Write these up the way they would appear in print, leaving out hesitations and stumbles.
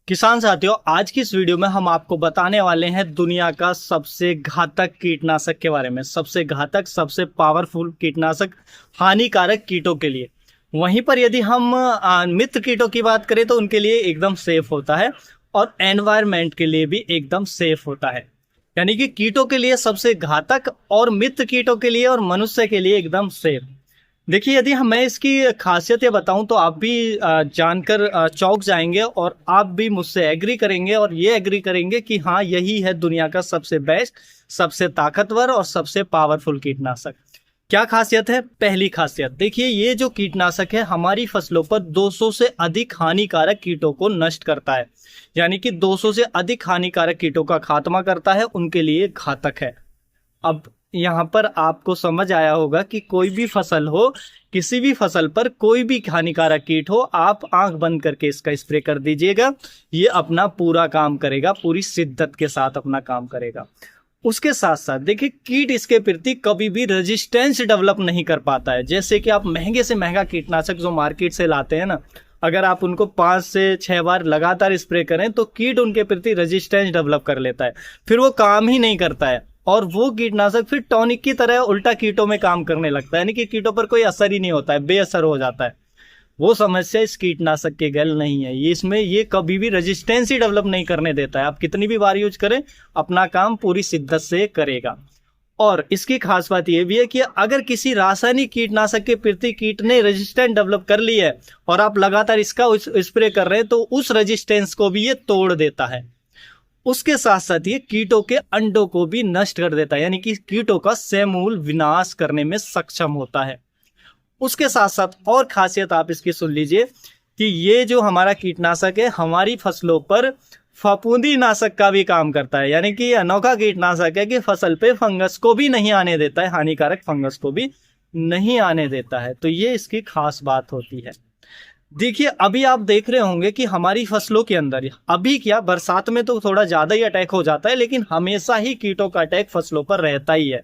किसान साथियों, आज की इस वीडियो में हम आपको बताने वाले हैं दुनिया का सबसे घातक कीटनाशक के बारे में। सबसे घातक, सबसे पावरफुल कीटनाशक हानिकारक कीटों के लिए। वहीं पर यदि हम मित्र कीटों की बात करें तो उनके लिए एकदम सेफ होता है और एनवायरनमेंट के लिए भी एकदम सेफ होता है। यानी कि कीटों के लिए सबसे घातक और मित्र कीटों के लिए और मनुष्य के लिए एकदम सेफ। देखिए, यदि मैं इसकी खासियतें बताऊं तो आप भी जानकर चौंक जाएंगे और आप भी मुझसे एग्री करेंगे और ये एग्री करेंगे कि हाँ, यही है दुनिया का सबसे बेस्ट, सबसे ताकतवर और सबसे पावरफुल कीटनाशक। क्या खासियत है? पहली खासियत देखिए, ये जो कीटनाशक है हमारी फसलों पर 200 से अधिक हानिकारक कीटों को नष्ट करता है। यानी कि 200 से अधिक हानिकारक कीटों का खात्मा करता है, उनके लिए घातक है। अब यहाँ पर आपको समझ आया होगा कि कोई भी फसल हो, किसी भी फसल पर कोई भी हानिकारक कीट हो, आप आंख बंद करके इसका स्प्रे कर दीजिएगा। ये अपना पूरा काम करेगा, पूरी शिद्दत के साथ अपना काम करेगा। उसके साथ साथ देखिए, कीट इसके प्रति कभी भी रेजिस्टेंस डेवलप नहीं कर पाता है। जैसे कि आप महंगे से महंगा कीटनाशक जो मार्केट से लाते हैं ना, अगर आप उनको 5 से 6 बार लगातार स्प्रे करें तो कीट उनके प्रति रेजिस्टेंस डेवलप कर लेता है, फिर वो काम ही नहीं करता है और वो कीटनाशक फिर टॉनिक की तरह उल्टा कीटों में काम करने लगता है। यानी कि कीटों पर कोई असर ही नहीं होता है, बेअसर हो जाता है। वो समस्या इस कीटनाशक के गल नहीं है। ये कभी भी रेजिस्टेंस ही डेवलप नहीं करने देता है। आप कितनी भी बार यूज करें, अपना काम पूरी शिद्दत से करेगा। और इसकी खास बात यह भी है कि अगर किसी रासायनिक कीटनाशक के प्रति कीट ने रेजिस्टेंस डेवलप कर ली है और आप लगातार इसका स्प्रे कर रहे हैं तो उस रेजिस्टेंस को भी ये तोड़ देता है। उसके साथ साथ ये कीटों के अंडों को भी नष्ट कर देता है, यानी कि कीटों का समूल विनाश करने में सक्षम होता है। उसके साथ साथ और खासियत आप इसकी सुन लीजिए कि ये जो हमारा कीटनाशक है हमारी फसलों पर फफूंदी नाशक का भी काम करता है। यानी कि अनोखा कीटनाशक है कि फसल पे फंगस को भी नहीं आने देता है, हानिकारक फंगस को भी नहीं आने देता है। तो ये इसकी खास बात होती है। देखिए, अभी आप देख रहे होंगे कि हमारी फसलों के अंदर अभी क्या, बरसात में तो थोड़ा ज्यादा ही अटैक हो जाता है, लेकिन हमेशा ही कीटों का अटैक फसलों पर रहता ही है।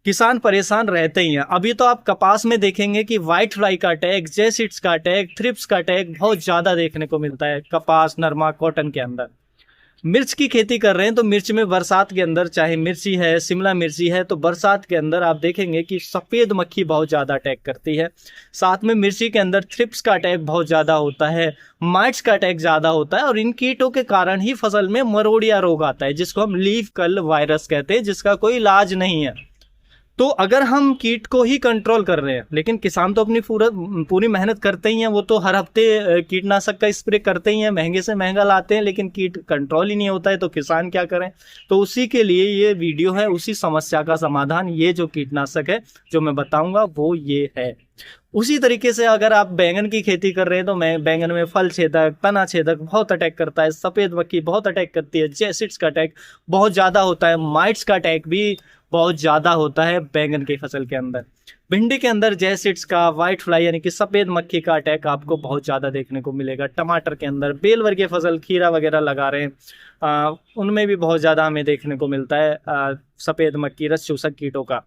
किसान परेशान रहते ही हैं। अभी तो आप कपास में देखेंगे कि व्हाइट फ्लाई का अटैक, जैसिड्स का अटैक, थ्रिप्स का अटैक बहुत ज्यादा देखने को मिलता है कपास, नरमा, कॉटन के अंदर। मिर्च की खेती कर रहे हैं तो मिर्च में बरसात के अंदर, चाहे मिर्ची है, शिमला मिर्ची है, तो बरसात के अंदर आप देखेंगे कि सफेद मक्खी बहुत ज्यादा अटैक करती है। साथ में मिर्ची के अंदर थ्रिप्स का अटैक बहुत ज्यादा होता है, माइट्स का अटैक ज्यादा होता है और इन कीटों के कारण ही फसल में मरोड़िया रोग आता है, जिसको हम लीफ कर्ल वायरस कहते हैं, जिसका कोई इलाज नहीं है। तो अगर हम कीट को ही कंट्रोल कर रहे हैं, लेकिन किसान तो अपनी पूरी मेहनत करते ही हैं, वो तो हर हफ्ते कीटनाशक का स्प्रे करते ही हैं, महंगे से महंगा लाते हैं, लेकिन कीट कंट्रोल ही नहीं होता है, तो किसान क्या करें? तो उसी के लिए ये वीडियो है, उसी समस्या का समाधान ये जो कीटनाशक है जो मैं बताऊंगा वो ये है। उसी तरीके से अगर आप बैंगन की खेती कर रहे हैं तो बैंगन में फल छेदक, तना छेदक बहुत अटैक करता है, सफेद मक्खी बहुत अटैक करती है, जैसिड्स का अटैक बहुत ज्यादा होता है, माइट्स का अटैक भी बहुत ज्यादा होता है बैंगन की फसल के अंदर। भिंडी के अंदर जैसिड्स का, व्हाइट फ्लाई यानी कि सफेद मक्खी का अटैक आपको बहुत ज्यादा देखने को मिलेगा। टमाटर के अंदर, बेल वर्गीय फसल, खीरा वगैरह लगा रहे हैं, उनमें भी बहुत ज्यादा हमें देखने को मिलता है सफेद मक्खी, रस चूसक कीटों का।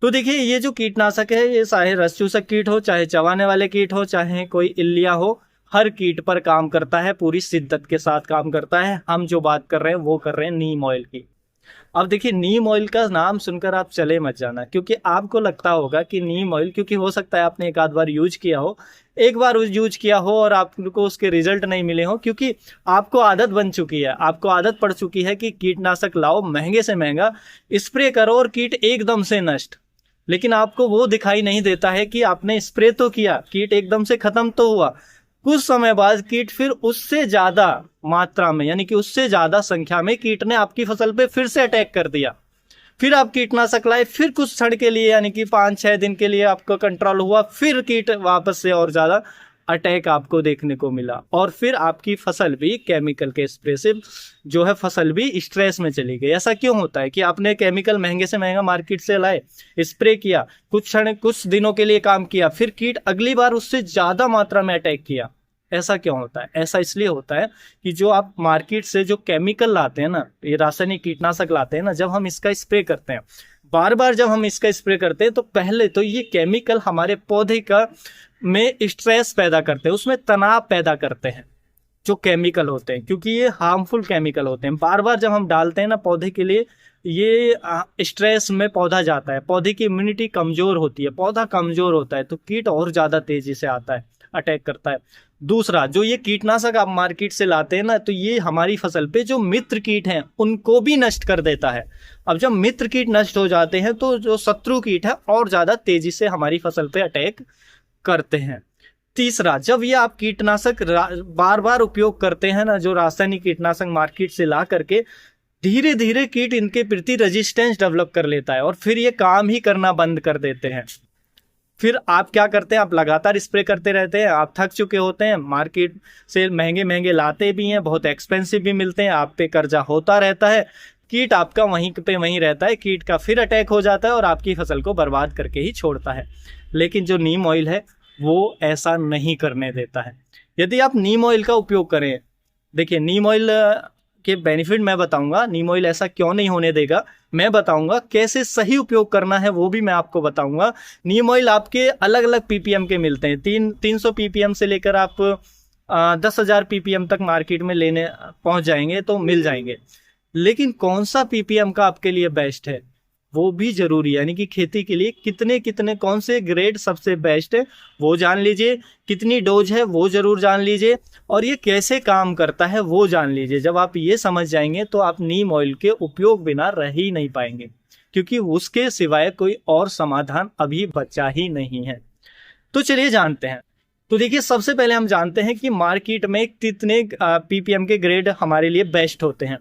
तो देखिए, ये जो कीटनाशक है ये चाहे रस चूसक कीट हो, चाहे चबाने वाले कीट हो, चाहे कोई इल्लिया हो, हर कीट पर काम करता है, पूरी शिद्दत के साथ काम करता है। हम जो बात कर रहे हैं वो कर रहे हैं नीम ऑयल की। अब देखिए, नीम ऑयल का नाम सुनकर आप चले मत जाना, क्योंकि आपको लगता होगा कि नीम ऑयल, क्योंकि हो सकता है आपने एक आध बार यूज किया हो, एक बार यूज किया हो और आपको उसके रिजल्ट नहीं मिले हो, क्योंकि आपको आदत बन चुकी है, आपको आदत पड़ चुकी है कि कीटनाशक लाओ, महंगे से महंगा स्प्रे करो और कीट एकदम से नष्ट। लेकिन आपको वो दिखाई नहीं देता है कि आपने स्प्रे तो किया, कीट एकदम से खत्म तो हुआ, कुछ समय बाद कीट फिर उससे ज्यादा मात्रा में, यानी कि उससे ज्यादा संख्या में कीट ने आपकी फसल पे फिर से अटैक कर दिया। फिर आप कीटनाशक लाए, फिर कुछ क्षण के लिए, यानी कि 5-6 दिन के लिए आपका कंट्रोल हुआ, फिर कीट वापस से और ज्यादा अटैक आपको देखने को मिला और फिर आपकी फसल भी केमिकल के स्प्रे से जो है फसल भी स्ट्रेस में चली गई। ऐसा क्यों होता है कि आपने केमिकल महंगे से महंगा मार्केट से लाए, स्प्रे किया, कुछ दिनों के लिए काम किया, फिर कीट अगली बार उससे ज्यादा मात्रा में अटैक किया। ऐसा क्यों होता है? ऐसा इसलिए होता है कि जो आप मार्केट से जो केमिकल लाते हैं ना, ये रासायनिक कीटनाशक लाते हैं ना, जब हम इसका स्प्रे करते हैं, बार बार जब हम इसका स्प्रे करते हैं, तो पहले तो ये केमिकल हमारे पौधे का में स्ट्रेस पैदा करते हैं, उसमें तनाव पैदा करते हैं। जो केमिकल होते हैं, क्योंकि ये हार्मफुल केमिकल होते हैं। बार बार जब हम डालते हैं ना पौधे के लिए, ये स्ट्रेस में पौधा जाता है, पौधे की इम्यूनिटी कमजोर होती है, पौधा कमजोर होता है, तो कीट और ज्यादा तेजी से आता है, अटैक करता है। दूसरा, जो ये कीटनाशक आप मार्केट से लाते हैं ना, तो ये हमारी फसल पे जो मित्र कीट हैं उनको भी नष्ट कर देता है। अब जब मित्र कीट नष्ट हो जाते हैं तो जो शत्रु कीट है और ज्यादा तेजी से हमारी फसल पे अटैक करते हैं। तीसरा, जब ये आप कीटनाशक बार बार उपयोग करते हैं ना, जो रासायनिक कीटनाशक मार्केट से ला करके, धीरे धीरे कीट इनके प्रति रेजिस्टेंस डेवलप कर लेता है और फिर ये काम ही करना बंद कर देते हैं। फिर आप क्या करते हैं, आप लगातार स्प्रे करते रहते हैं, आप थक चुके होते हैं, मार्केट से महंगे महंगे लाते भी हैं, बहुत एक्सपेंसिव भी मिलते हैं, आप पे कर्जा होता रहता है, कीट आपका वहीं पे वहीं रहता है, कीट का फिर अटैक हो जाता है और आपकी फसल को बर्बाद करके ही छोड़ता है। लेकिन जो नीम ऑयल है वो ऐसा नहीं करने देता है। यदि आप नीम ऑयल का उपयोग करें, देखिए नीम ऑयल के बेनिफिट मैं बताऊंगा, नीम ऑयल ऐसा क्यों नहीं होने देगा मैं बताऊंगा, कैसे सही उपयोग करना है वो भी मैं आपको बताऊंगा। नीम ऑयल आपके अलग अलग पीपीएम के मिलते हैं, 300 पीपीएम से लेकर आप 10,000 पीपीएम तक मार्केट में लेने पहुंच जाएंगे तो मिल जाएंगे। लेकिन कौन सा पीपीएम का आपके लिए बेस्ट है वो भी जरूरी है, यानी कि खेती के लिए कितने कितने कौन से ग्रेड सबसे बेस्ट है वो जान लीजिए, कितनी डोज है वो जरूर जान लीजिए, और ये कैसे काम करता है वो जान लीजिए। जब आप ये समझ जाएंगे तो आप नीम ऑयल के उपयोग बिना रह ही नहीं पाएंगे, क्योंकि उसके सिवाय कोई और समाधान अभी बचा ही नहीं है। तो चलिए जानते हैं। तो देखिए, सबसे पहले हम जानते हैं कि मार्केट में कितने पीपीएम के ग्रेड हमारे लिए बेस्ट होते हैं।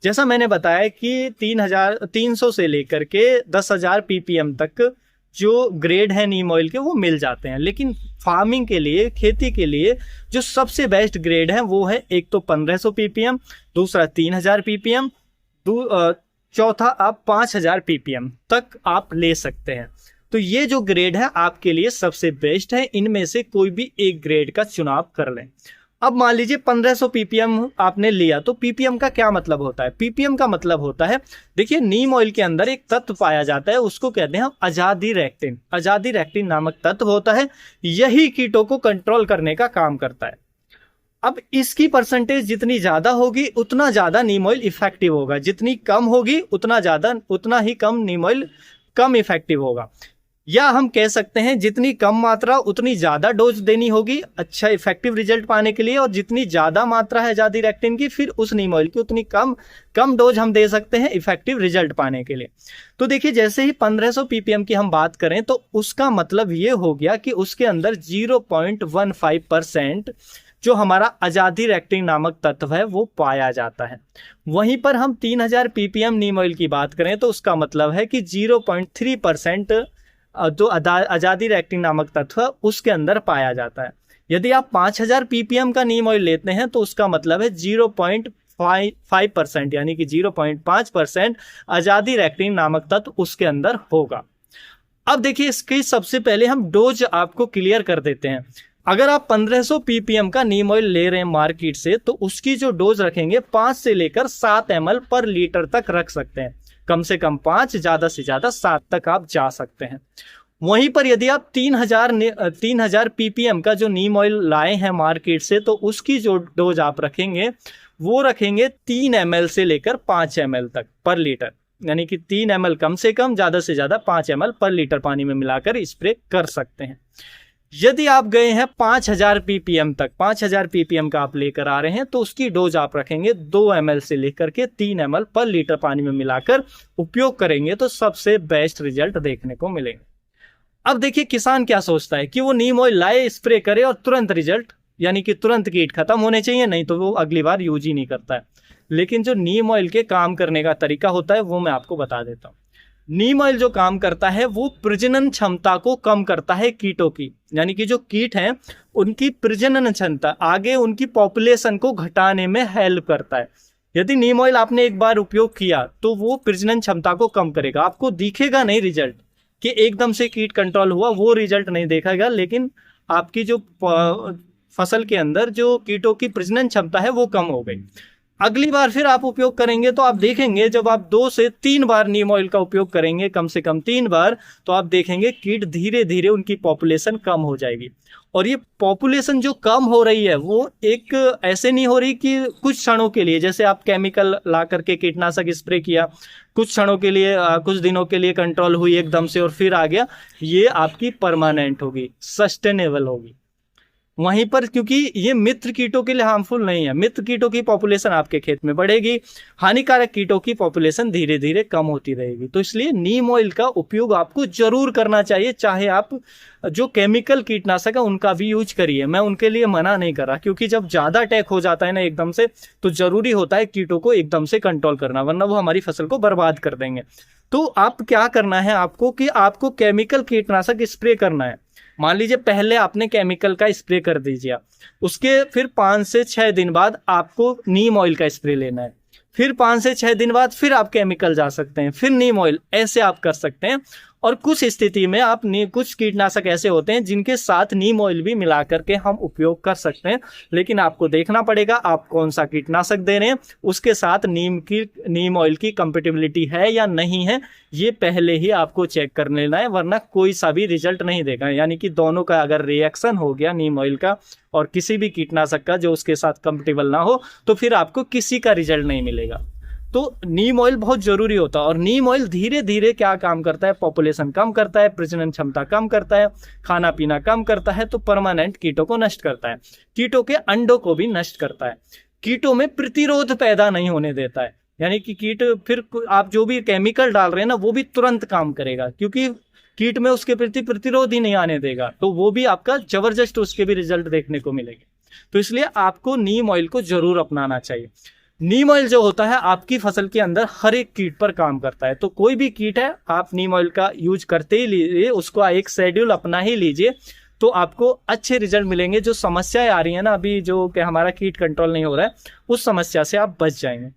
जैसा मैंने बताया कि 300 से लेकर के 10,000 पीपीएम तक जो ग्रेड है नीम ऑयल के वो मिल जाते हैं। लेकिन फार्मिंग के लिए, खेती के लिए जो सबसे बेस्ट ग्रेड है वो है, एक तो 1500 पीपीएम, दूसरा 3000 पीपीएम, चौथा आप 5000 पीपीएम तक आप ले सकते हैं। तो ये जो ग्रेड है आपके लिए सबसे बेस्ट है, इनमें से कोई भी एक ग्रेड का चुनाव कर लें। अब मान लीजिए 1500 पीपीएम आपने लिया, तो पीपीएम का क्या मतलब होता है? पीपीएम का मतलब होता है, देखिए नीम ऑयल के अंदर एक तत्व पाया जाता है, उसको कहते हैं अजादिरेक्टिन। अजादिरेक्टिन नामक तत्व होता है, यही कीटों को कंट्रोल करने का काम करता है। अब इसकी परसेंटेज जितनी ज्यादा होगी उतना ज्यादा नीम ऑयल इफेक्टिव होगा, जितनी कम होगी उतना ही कम नीम ऑयल कम इफेक्टिव होगा। या हम कह सकते हैं जितनी कम मात्रा उतनी ज्यादा डोज देनी होगी अच्छा इफेक्टिव रिजल्ट पाने के लिए, और जितनी ज्यादा मात्रा है अजादिरेक्टिन की, फिर उस नीम ऑयल की उतनी कम डोज हम दे सकते हैं इफेक्टिव रिजल्ट पाने के लिए। तो देखिए, जैसे ही 1500 पीपीएम की हम बात करें तो उसका मतलब ये हो गया कि उसके अंदर 0.15% जो हमारा अजादिरेक्टिन नामक तत्व है वो पाया जाता है। वहीं पर हम 3000 पीपीएम नीम ऑयल की बात करें तो उसका मतलब है कि 0.3% जो अजादिरेक्टिन नामक तत्व उसके अंदर पाया जाता है। यदि आप 5000 पीपीएम का नीम ऑयल लेते हैं तो उसका मतलब है 0.5%, यानी कि 0.5% अजादिरेक्टिन नामक तत्व उसके अंदर होगा। अब देखिए, इसकी सबसे पहले हम डोज आपको क्लियर कर देते हैं। अगर आप 1500 पीपीएम का नीम ऑयल ले रहे हैं मार्केट से, तो उसकी जो डोज रखेंगे 5 से लेकर 7 ml पर लीटर तक रख सकते हैं। कम से कम 5, ज्यादा से ज्यादा 7 तक आप जा सकते हैं। वहीं पर यदि आप 3000 पीपीएम का जो नीम ऑयल लाए हैं मार्केट से, तो उसकी जो डोज आप रखेंगे वो रखेंगे 3 ml से लेकर 5 ml तक पर लीटर, यानी कि 3 ml कम से कम, ज्यादा से ज्यादा 5 ml पर लीटर पानी में मिलाकर स्प्रे कर सकते हैं। यदि आप गए हैं 5000 पीपीएम तक, 5000 पीपीएम का आप लेकर आ रहे हैं, तो उसकी डोज आप रखेंगे 2 ml से लेकर के 3 ml पर लीटर पानी में मिलाकर उपयोग करेंगे तो सबसे बेस्ट रिजल्ट देखने को मिलेंगे। अब देखिए, किसान क्या सोचता है कि वो नीम ऑयल लाए, स्प्रे करे और तुरंत रिजल्ट, यानी कि तुरंत कीट खत्म होने चाहिए, नहीं तो वो अगली बार यूज ही नहीं करता है। लेकिन जो नीम ऑयल के काम करने का तरीका होता है वो मैं आपको बता देता हूँ। नीम ऑयल जो काम करता है वो प्रजनन क्षमता को कम करता है कीटों की, यानी कि जो कीट हैं उनकी प्रजनन क्षमता, आगे उनकी पॉपुलेशन को घटाने में हेल्प करता है। यदि नीम ऑयल आपने एक बार उपयोग किया तो वो प्रजनन क्षमता को कम करेगा। आपको दिखेगा नहीं रिजल्ट कि एकदम से कीट कंट्रोल हुआ, वो रिजल्ट नहीं देखेगा, लेकिन आपकी जो फसल के अंदर जो कीटों की प्रजनन क्षमता है वो कम हो गई। अगली बार फिर आप उपयोग करेंगे तो आप देखेंगे, जब आप 2 से 3 बार नीम ऑयल का उपयोग करेंगे, कम से कम 3 बार, तो आप देखेंगे कीट धीरे धीरे उनकी पॉपुलेशन कम हो जाएगी। और ये पॉपुलेशन जो कम हो रही है वो एक ऐसे नहीं हो रही कि कुछ क्षणों के लिए, जैसे आप केमिकल ला करके कीटनाशक स्प्रे किया, कुछ क्षणों के लिए कुछ दिनों के लिए कंट्रोल हुई एकदम से और फिर आ गया। ये आपकी परमानेंट होगी, सस्टेनेबल होगी वहीं पर, क्योंकि ये मित्र कीटों के लिए हार्मफुल नहीं है। मित्र कीटों की पॉपुलेशन आपके खेत में बढ़ेगी, हानिकारक कीटों की पॉपुलेशन धीरे धीरे कम होती रहेगी। तो इसलिए नीम ऑयल का उपयोग आपको जरूर करना चाहिए, चाहे आप जो केमिकल कीटनाशक है उनका भी यूज करिए, मैं उनके लिए मना नहीं कर रहा, क्योंकि जब ज्यादा अटैक हो जाता है ना एकदम से, तो जरूरी होता है कीटों को एकदम से कंट्रोल करना, वरना वो हमारी फसल को बर्बाद कर देंगे। तो आप क्या करना है आपको कि आपको केमिकल कीटनाशक स्प्रे करना है। मान लीजिए पहले आपने केमिकल का स्प्रे कर दीजिए, उसके फिर 5 से 6 दिन बाद आपको नीम ऑयल का स्प्रे लेना है, फिर 5 से 6 दिन बाद फिर आप केमिकल जा सकते हैं, फिर नीम ऑयल, ऐसे आप कर सकते हैं। और कुछ स्थिति में आप कुछ कीटनाशक ऐसे होते हैं जिनके साथ नीम ऑयल भी मिला करके हम उपयोग कर सकते हैं, लेकिन आपको देखना पड़ेगा आप कौन सा कीटनाशक दे रहे हैं, उसके साथ नीम ऑयल की कंपेटिबिलिटी है या नहीं है, ये पहले ही आपको चेक कर लेना है, वरना कोई सा भी रिजल्ट नहीं देगा। यानी कि दोनों का अगर रिएक्शन हो गया, नीम ऑयल का और किसी भी कीटनाशक का जो उसके साथ कंपेटिबल ना हो, तो फिर आपको किसी का रिजल्ट नहीं मिलेगा। तो नीम ऑयल बहुत जरूरी होता है। और नीम ऑयल धीरे धीरे क्या काम करता है, पॉपुलेशन कम करता है, प्रजनन क्षमता कम करता है, खाना पीना कम करता है, तो परमानेंट कीटों को नष्ट करता है, कीटों के अंडों को भी नष्ट करता है, कीटों में प्रतिरोध पैदा नहीं होने देता है। यानी कि कीट, फिर आप जो भी केमिकल डाल रहे हैं ना वो भी तुरंत काम करेगा, क्योंकि कीट में उसके प्रति प्रतिरोध ही नहीं आने देगा, तो वो भी आपका जबरदस्त उसके भी रिजल्ट देखने को मिलेंगे। तो इसलिए आपको नीम ऑयल को जरूर अपनाना चाहिए। नीम ऑयल जो होता है आपकी फसल के अंदर हर एक कीट पर काम करता है, तो कोई भी कीट है आप नीम ऑयल का यूज करते ही लीजिए, उसको एक शेड्यूल अपना ही लीजिए, तो आपको अच्छे रिजल्ट मिलेंगे। जो समस्याएं आ रही है ना अभी, जो कि हमारा कीट कंट्रोल नहीं हो रहा है, उस समस्या से आप बच जाएंगे।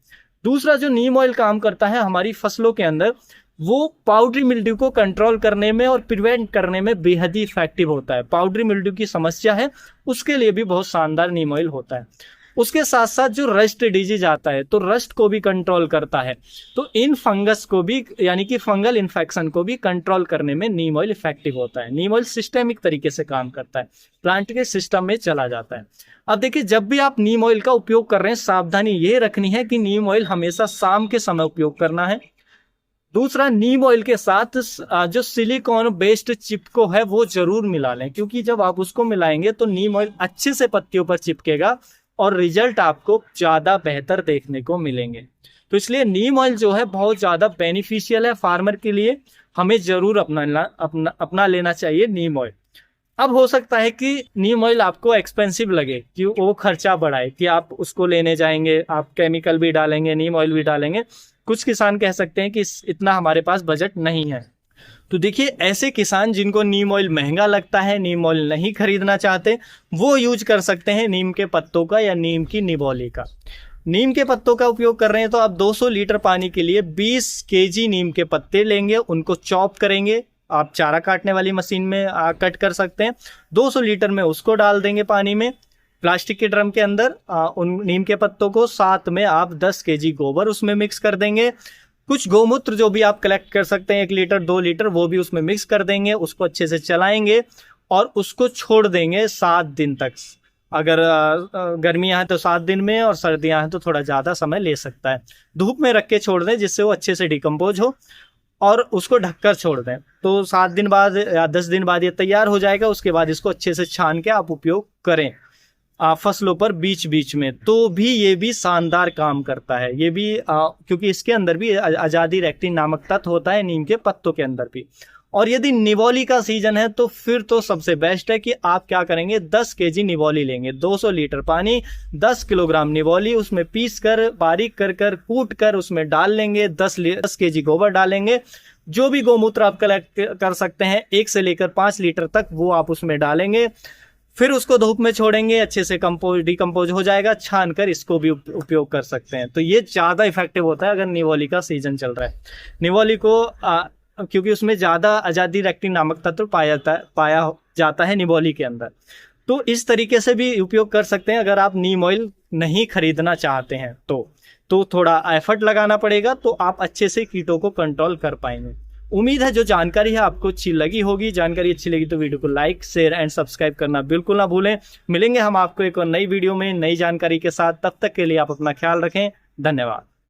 दूसरा जो नीम ऑयल काम करता है हमारी फसलों के अंदर, वो पाउडरी मिल्ड्यू को कंट्रोल करने में और प्रिवेंट करने में बेहद ही इफेक्टिव होता है। पाउडरी मिल्ड्यू की समस्या है उसके लिए भी बहुत शानदार नीम ऑयल होता है। उसके साथ साथ जो रस्ट डिजीज आता है, तो रस्ट को भी कंट्रोल करता है, तो इन फंगस को भी, यानी कि फंगल इन्फेक्शन को भी कंट्रोल करने में नीम ऑयल इफेक्टिव होता है। नीम ऑयल सिस्टेमिक तरीके से काम करता है, प्लांट के सिस्टम में चला जाता है। अब देखिए, जब भी आप नीम ऑयल का उपयोग कर रहे हैं, सावधानी ये रखनी है कि नीम ऑयल हमेशा शाम के समय उपयोग करना है। दूसरा, नीम ऑयल के साथ जो सिलिकॉन बेस्ड चिपको है वो जरूर मिला लें, क्योंकि जब आप उसको मिलाएंगे तो नीम ऑयल अच्छे से पत्तियों पर चिपकेगा और रिजल्ट आपको ज्यादा बेहतर देखने को मिलेंगे। तो इसलिए नीम ऑयल जो है बहुत ज्यादा बेनिफिशियल है फार्मर के लिए, हमें जरूर अपना लेना चाहिए नीम ऑयल। अब हो सकता है कि नीम ऑयल आपको एक्सपेंसिव लगे, कि वो खर्चा बढ़ाए, कि आप उसको लेने जाएंगे, आप केमिकल भी डालेंगे, नीम ऑयल भी डालेंगे। कुछ किसान कह सकते हैं कि इतना हमारे पास बजट नहीं है। तो देखिए, ऐसे किसान जिनको नीम ऑयल महंगा लगता है, नीम ऑयल नहीं खरीदना चाहते, वो यूज कर सकते हैं नीम के पत्तों का या नीम की निबोली का। नीम के पत्तों का उपयोग कर रहे हैं तो आप 200 लीटर पानी के लिए 20 केजी नीम के पत्ते लेंगे, उनको चॉप करेंगे, आप चारा काटने वाली मशीन में कट कर सकते हैं। 200 लीटर में उसको डाल देंगे पानी में, प्लास्टिक के ड्रम के अंदर उन नीम के पत्तों को, साथ में आप 10 केजी गोबर उसमें मिक्स कर देंगे। कुछ गौमूत्र जो भी आप कलेक्ट कर सकते हैं, 1 लीटर 2 लीटर, वो भी उसमें मिक्स कर देंगे, उसको अच्छे से चलाएंगे और उसको छोड़ देंगे 7 दिन तक। अगर गर्मियां हैं तो 7 दिन में, और सर्दियां हैं तो थोड़ा ज्यादा समय ले सकता है। धूप में रख के छोड़ दें जिससे वो अच्छे से डिकम्पोज हो, और उसको ढककर छोड़ दें। तो 7 दिन बाद या 10 दिन बाद ये तैयार हो जाएगा। उसके बाद इसको अच्छे से छान के आप उपयोग करें फसलों पर बीच बीच में, तो भी ये भी शानदार काम करता है। ये भी क्योंकि इसके अंदर भी आजादी रेक्टिन नामक तत्व होता है, नीम के पत्तों के अंदर भी। और यदि निबोली का सीजन है तो फिर तो सबसे बेस्ट है कि आप क्या करेंगे, 10 केजी निबोली लेंगे, 200 लीटर पानी, 10 किलोग्राम निबोली, उसमें पीस कर बारीक कर कूट कर उसमें डाल लेंगे, 10 केजी गोबर डालेंगे, जो भी गौमूत्र आप कलेक्ट कर सकते हैं 1 से लेकर 5 लीटर तक, वो आप उसमें डालेंगे। फिर उसको धूप में छोड़ेंगे, अच्छे से डिकम्पोज हो जाएगा, छान कर इसको भी उपयोग कर सकते हैं। तो ये ज्यादा इफेक्टिव होता है अगर निबोली का सीजन चल रहा है। निबोली को क्योंकि उसमें ज्यादा आजादी रेक्टिन नामक तत्व पाया जाता है निबोली के अंदर, तो इस तरीके से भी उपयोग कर सकते हैं। अगर आप नीम ऑयल नहीं खरीदना चाहते हैं तो थोड़ा एफर्ट लगाना पड़ेगा, तो आप अच्छे से कीटों को कंट्रोल कर पाएंगे। उम्मीद है जो जानकारी है आपको अच्छी लगी होगी। जानकारी अच्छी लगी तो वीडियो को लाइक, शेयर एंड सब्सक्राइब करना बिल्कुल ना भूलें। मिलेंगे हम आपको एक और नई वीडियो में नई जानकारी के साथ। तब तक के लिए आप अपना ख्याल रखें। धन्यवाद।